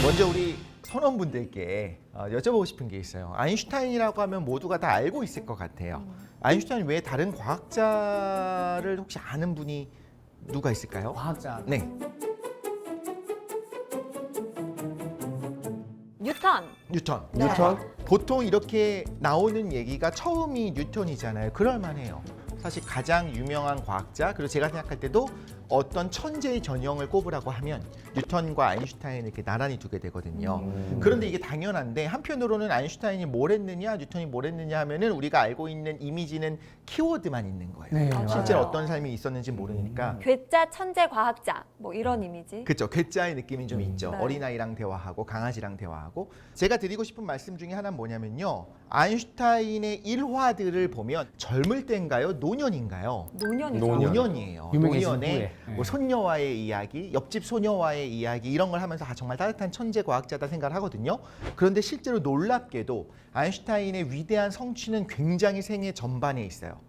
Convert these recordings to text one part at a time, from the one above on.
먼저 우리 선원분들께 여쭤보고 싶은 게 있어요. 아인슈타인이라고 하면 모두가 다 알고 있을 것 같아요. 아인슈타인 외에 다른 과학자를 혹시 아는 분이 누가 있을까요? 과학자. 네. 뉴턴. 뉴턴. 네. 뉴턴? 보통 이렇게 나오는 얘기가 처음이 뉴턴이잖아요. 그럴만해요. 사실 가장 유명한 과학자, 그리고 제가 생각할 때도 어떤 천재의 전형을 꼽으라고 하면 뉴턴과 아인슈타인을 이렇게 나란히 두게 되거든요. 그런데 이게 당연한데 한편으로는 아인슈타인이 뭘 했느냐, 뉴턴이 뭘 했느냐 하면은 우리가 알고 있는 이미지는 키워드만 있는 거예요. 네, 실제로 맞아요. 어떤 삶이 있었는지 모르니까. 괴짜 천재 과학자 뭐 이런 이미지. 그렇죠. 괴짜의 느낌이 좀 있죠. 네. 어린아이랑 대화하고 강아지랑 대화하고. 제가 드리고 싶은 말씀 중에 하나는 뭐냐면요. 아인슈타인의 일화들을 보면 젊을 때인가요? 노년인가요? 노년이죠. 노년이에요. 유명해진 노년에 후에. 네. 뭐 손녀와의 이야기, 옆집 소녀와의 이야기 이런 걸 하면서 정말 따뜻한 천재 과학자다 생각을 하거든요. 그런데 실제로 놀랍게도 아인슈타인의 위대한 성취는 굉장히 생애 전반에 있어요.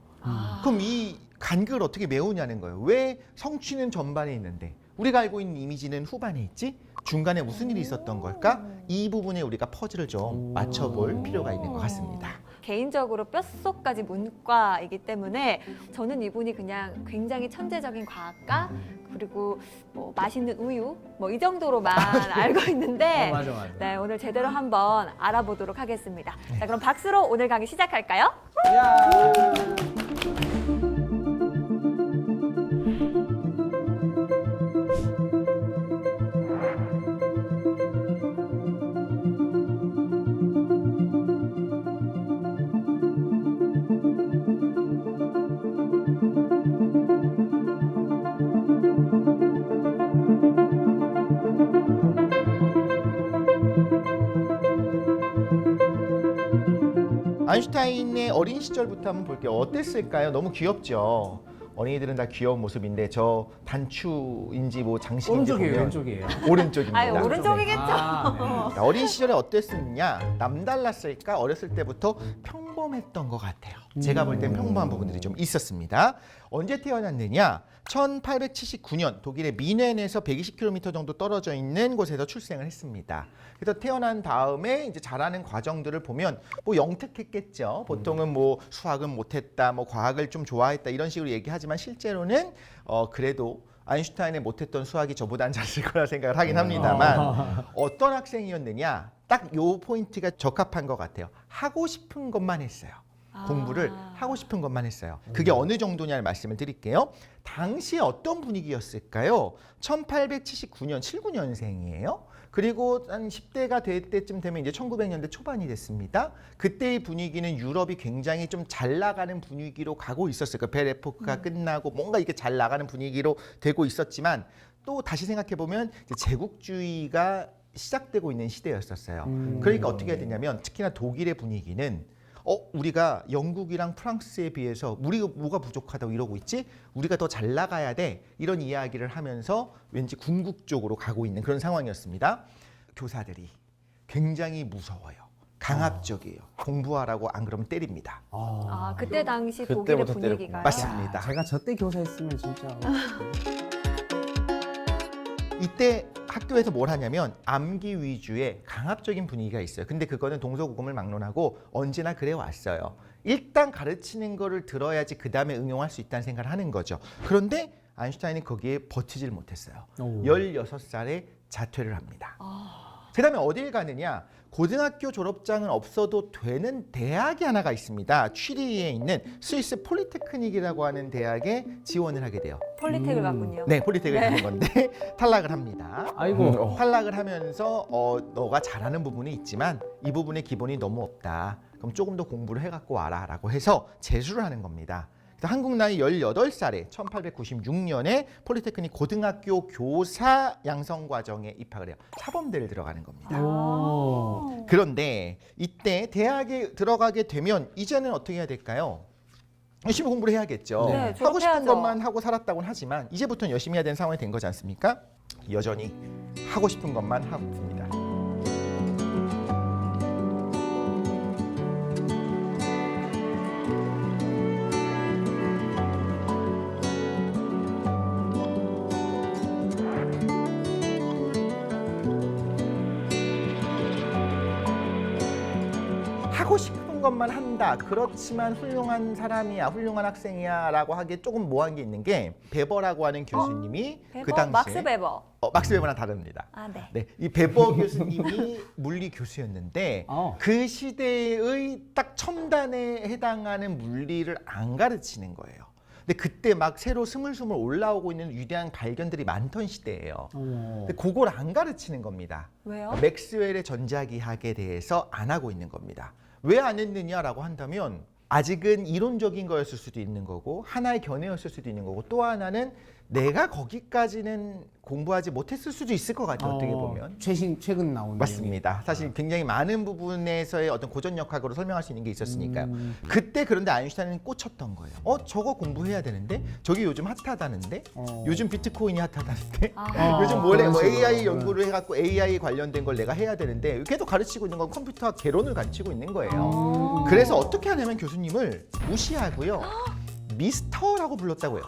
그럼 이 간극을 어떻게 메우냐는 거예요. 왜 성취는 전반에 있는데 우리가 알고 있는 이미지는 후반에 있지? 중간에 무슨 일이 있었던 걸까? 이 부분에 우리가 퍼즐을 좀 맞춰볼 필요가 있는 것 같습니다. 개인적으로 뼛속까지 문과이기 때문에 저는 이분이 그냥 굉장히 천재적인 과학가 그리고 뭐 맛있는 우유 뭐 이 정도로만 알고 있는데 맞아, 맞아. 네, 오늘 제대로 한번 알아보도록 하겠습니다. 자, 그럼 박수로 오늘 강의 시작할까요? 야. 아인슈타인의 어린 시절부터 한번 볼게요. 어땠을까요? 너무 귀엽죠. 어린이들은 다 귀여운 모습인데 저 단추인지 뭐 장식인지 오른쪽이에요, 보면 왼쪽이에요? 오른쪽입니다. 아유, 오른쪽이겠죠. 아, 자, 어린 시절에 어땠느냐? 남달랐을까? 어렸을 때부터 평범했던 것 같아요. 제가 볼 땐 평범한 부분들이 좀 있었습니다. 언제 태어났느냐? 1879년 독일의 미넨에서 120km 정도 떨어져 있는 곳에서 출생을 했습니다. 그래서 태어난 다음에 이제 자라는 과정들을 보면 뭐 영특했겠죠. 보통은 뭐 수학은 못했다, 뭐 과학을 좀 좋아했다 이런 식으로 얘기하지만 실제로는 그래도 아인슈타인의 못했던 수학이 저보단 잘쓸 거라 생각을 하긴 합니다만 어떤 학생이었느냐? 딱 요 포인트가 적합한 것 같아요. 하고 싶은 것만 했어요. 공부를 하고 싶은 것만 했어요. 그게 어느 정도냐를 말씀을 드릴게요. 당시에 어떤 분위기였을까요? 1879년, 79년생이에요. 그리고 한 10대가 될 때쯤 되면 이제 1900년대 초반이 됐습니다. 그때의 분위기는 유럽이 굉장히 좀 잘 나가는 분위기로 가고 있었어요. 그 벨 에포크가 끝나고 뭔가 이렇게 잘 나가는 분위기로 되고 있었지만 또 다시 생각해 보면 제국주의가 시작되고 있는 시대였었어요. 그러니까 어떻게 해야 되냐면 특히나 독일의 분위기는 우리가 영국이랑 프랑스에 비해서 우리가 뭐가 부족하다고 이러고 있지? 우리가 더 잘 나가야 돼. 이런 이야기를 하면서 왠지 궁극적으로 가고 있는 그런 상황이었습니다. 교사들이 굉장히 무서워요. 강압적이에요. 공부하라고 안 그러면 때립니다. 아, 그때 당시 독일의 그때부터 분위기가요. 맞습니다. 제가 저때 교사했으면 진짜. 이때 학교에서 뭘 하냐면 암기 위주의 강압적인 분위기가 있어요. 근데 그거는 동서고금을 막론하고 언제나 그래 왔어요. 일단 가르치는 거를 들어야지 그 다음에 응용할 수 있다는 생각을 하는 거죠. 그런데 아인슈타인이 거기에 버티질 못했어요. 오. 16살에 자퇴를 합니다. 그 다음에 어딜 가느냐? 고등학교 졸업장은 없어도 되는 대학이 하나가 있습니다. 취리히에 있는 스위스 폴리테크닉이라고 하는 대학에 지원을 하게 돼요. 폴리텍을 갔군요. 네, 폴리텍을 가는 건데 탈락을 합니다. 아이고. 탈락을 하면서 너가 잘하는 부분이 있지만 이 부분의 기본이 너무 없다. 그럼 조금 더 공부를 해갖고 와라 라고 해서 재수를 하는 겁니다. 그래서 한국 나이 18살에 1896년에 폴리테크닉 고등학교 교사 양성과정에 입학을 해요. 사범대를 들어가는 겁니다. 오. 그런데 이때 대학에 들어가게 되면 이제는 어떻게 해야 될까요? 열심히 공부를 해야겠죠. 네, 하고 싶은 졸업해야죠. 것만 하고 살았다고는 하지만 이제부터는 열심히 해야 되는 상황이 된 거지 않습니까? 여전히 하고 싶은 것만 하고 있습니다. 하고 싶은 것만 한다. 그렇지만 훌륭한 사람이야, 훌륭한 학생이야라고 하기에 조금 모호한 게 있는 게 베버라고 하는 교수님이 베버? 그 당시에 막스 베버. 막스 베버랑 다릅니다. 아, 네. 네, 이 베버 교수님이 물리 교수였는데 어. 그 시대의 딱 첨단에 해당하는 물리를 안 가르치는 거예요. 근데 그때 막 새로 스물스물 올라오고 있는 위대한 발견들이 많던 시대예요. 근데 그걸 안 가르치는 겁니다. 왜요? 맥스웰의 전자기학에 대해서 안 하고 있는 겁니다. 왜 안 했느냐라고 한다면 아직은 이론적인 거였을 수도 있는 거고 하나의 견해였을 수도 있는 거고 또 하나는 내가 거기까지는 공부하지 못했을 수도 있을 것 같아요. 어떻게 보면. 최근 나온 맞습니다. 사실 굉장히 많은 부분에서의 어떤 고전역학으로 설명할 수 있는 게 있었으니까요. 그때 그런데 아인슈타인은 꽂혔던 거예요. 저거 공부해야 되는데? 저게 요즘 핫하다는데? 요즘 비트코인이 핫하다는데? 아하. 요즘 뭐 그런 식으로. AI 연구를 해갖고 AI 관련된 걸 내가 해야 되는데 걔도 가르치고 있는 건 컴퓨터학 개론을 가르치고 있는 거예요. 그래서 어떻게 하냐면 교수님을 무시하고요. 미스터라고 불렀다고요.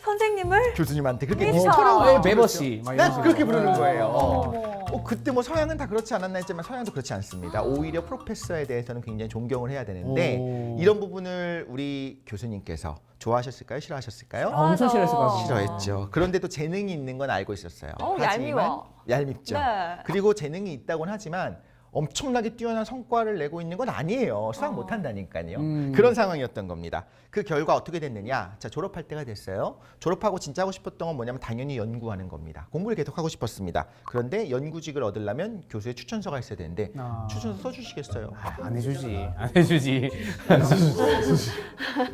선생님을? 교수님한테 그렇게 미스터. 미스터라고 베버 씨. 막 이런 네, 식으로. 그렇게 부르는 거예요. 어머. 그때 뭐 서양은 다 그렇지 않았나 했지만 서양도 그렇지 않습니다. 오히려 프로페서에 대해서는 굉장히 존경을 해야 되는데 오. 이런 부분을 우리 교수님께서 좋아하셨을까요? 싫어하셨을까요? 엄청 싫어했을 것 같아요. 싫어했죠. 그런데도 재능이 있는 건 알고 있었어요. 얄미워. 얄밉죠. 네. 그리고 재능이 있다고는 하지만 엄청나게 뛰어난 성과를 내고 있는 건 아니에요. 수학 못한다니까요. 그런 상황이었던 겁니다. 그 결과 어떻게 됐느냐? 자, 졸업할 때가 됐어요. 졸업하고 진짜 하고 싶었던 건 뭐냐면 당연히 연구하는 겁니다. 공부를 계속 하고 싶었습니다. 그런데 연구직을 얻으려면 교수의 추천서가 있어야 되는데 추천서 써주시겠어요? 안 해주지. 안 해주지.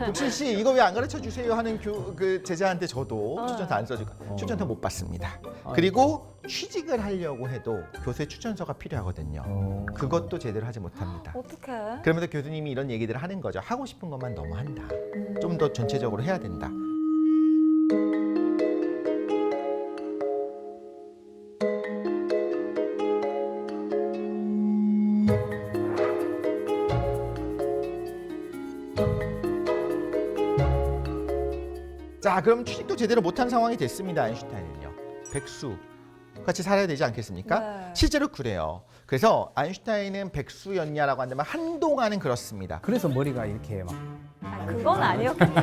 독신 씨 이거 왜 안 가르쳐 주세요 하는 그 제자한테 저도 추천서 안 써주고 추천서 못 받습니다. 그리고 취직을 하려고 해도 교수의 추천서가 필요하거든요. 그것도 제대로 하지 못합니다. 어떡해? 그러면서 교수님이 이런 얘기들을 하는 거죠. 하고 싶은 것만 너무 한다. 좀 더 전체적으로 해야 된다. 자, 그럼 취직도 제대로 못한 상황이 됐습니다. 아인슈타인은요. 백수 같이 살아야 되지 않겠습니까? 네. 실제로 그래요. 그래서 아인슈타인은 백수였냐라고 한다면 한동안은 그렇습니다. 그래서 머리가 이렇게 막. 그건 아니었겠죠.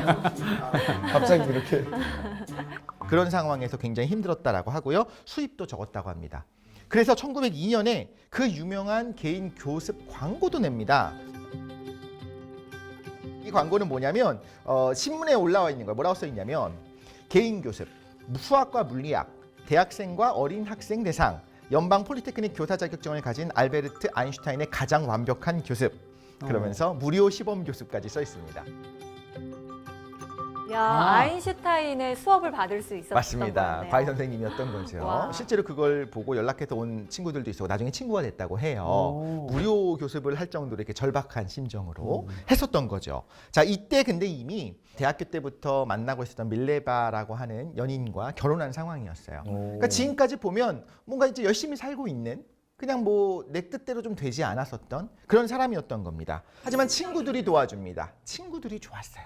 갑자기 이렇게 그런 상황에서 굉장히 힘들었다라고 하고요. 수입도 적었다고 합니다. 그래서 1902년에 그 유명한 개인 교습 광고도 냅니다. 이 광고는 뭐냐면 신문에 올라와 있는 거예요. 뭐라고 써 있냐면 개인 교습, 수학과 물리학, 대학생과 어린 학생 대상, 연방 폴리테크닉 교사 자격증을 가진 알베르트 아인슈타인의 가장 완벽한 교습. 그러면서 무료 시범 교습까지 써 있습니다. 야, 아인슈타인의 수업을 받을 수 있었던 맞습니다. 거네요. 과외 선생님이었던 거죠. 와. 실제로 그걸 보고 연락해서 온 친구들도 있었고 나중에 친구가 됐다고 해요. 무료 교습을 할 정도로 이렇게 절박한 심정으로 했었던 거죠. 자, 이때 근데 이미 대학교 때부터 만나고 있었던 밀레바라고 하는 연인과 결혼한 상황이었어요. 그러니까 지금까지 보면 뭔가 이제 열심히 살고 있는 그냥 뭐 내 뜻대로 좀 되지 않았었던 그런 사람이었던 겁니다. 하지만 친구들이 도와줍니다. 친구들이 좋았어요.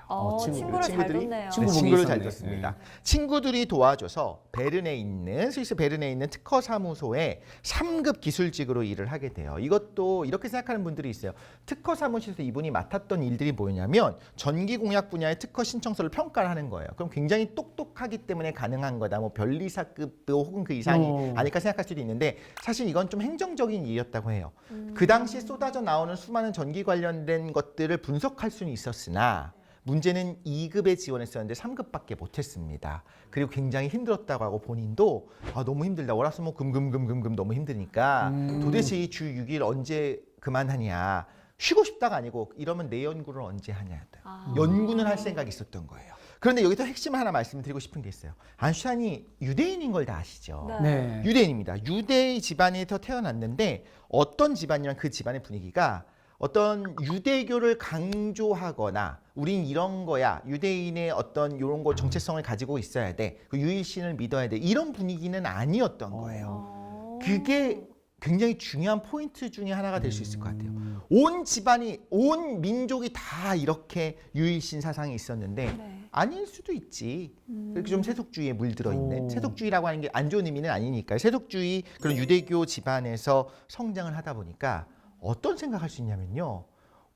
친구를 잘 친구들이 뒀네요. 친구를 잘 있었네. 뒀습니다. 친구들이 도와줘서 베른에 있는 스위스 베른에 있는 특허 사무소에 3급 기술직으로 일을 하게 돼요. 이것도 이렇게 생각하는 분들이 있어요. 특허 사무실에서 이분이 맡았던 일들이 뭐냐면 전기 공약 분야의 특허 신청서를 평가를 하는 거예요. 그럼 굉장히 똑똑하기 때문에 가능한 거다. 뭐 변리사급도 혹은 그 이상이 아닐까 생각할 수도 있는데 사실 이건 좀 행정적인 일이었다고 해요. 그 당시 쏟아져 나오는 수많은 전기 관련된 것들을 분석할 수는 있었으나 문제는 2급에 지원했었는데 3급밖에 못했습니다. 그리고 굉장히 힘들었다고 하고 본인도 너무 힘들다. 월화수목 금금금금금 너무 힘드니까 도대체 이 주 6일 언제 그만하냐. 쉬고 싶다가 아니고 이러면 내 연구를 언제 하냐였대요. 연구는 할 생각이 있었던 거예요. 그런데 여기서 핵심 하나 말씀드리고 싶은 게 있어요. 아인슈타인이 유대인인 걸 다 아시죠? 네. 유대인입니다. 유대의 집안에서 태어났는데 어떤 집안이면 그 집안의 분위기가 어떤 유대교를 강조하거나 우린 이런 거야. 유대인의 어떤 이런 거 정체성을 가지고 있어야 돼. 그 유일신을 믿어야 돼. 이런 분위기는 아니었던 거예요. 그게 굉장히 중요한 포인트 중에 하나가 될 수 있을 것 같아요. 온 집안이, 온 민족이 다 이렇게 유일신 사상이 있었는데 아닐 수도 있지. 이렇게 좀 세속주의에 물들어 있는 세속주의라고 하는 게 안 좋은 의미는 아니니까요. 세속주의 그런 유대교 집안에서 성장을 하다 보니까 어떤 생각할 수 있냐면요.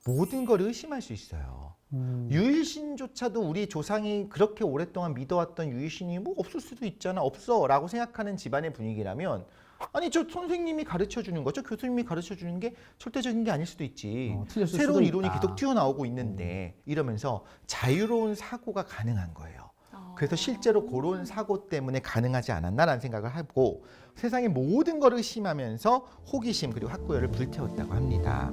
모든 걸 의심할 수 있어요. 유일신조차도 우리 조상이 그렇게 오랫동안 믿어왔던 유일신이 뭐 없을 수도 있잖아, 없어 라고 생각하는 집안의 분위기라면 아니 저 선생님이 가르쳐주는 거죠, 교수님이 가르쳐주는 게 절대적인 게 아닐 수도 있지. 틀렸을 수도 새로운 이론이 있다. 계속 튀어나오고 있는데 이러면서 자유로운 사고가 가능한 거예요. 그래서 실제로 그런 사고 때문에 가능하지 않았나라는 생각을 하고 세상의 모든 걸 의심하면서 호기심 그리고 학구열을 불태웠다고 합니다.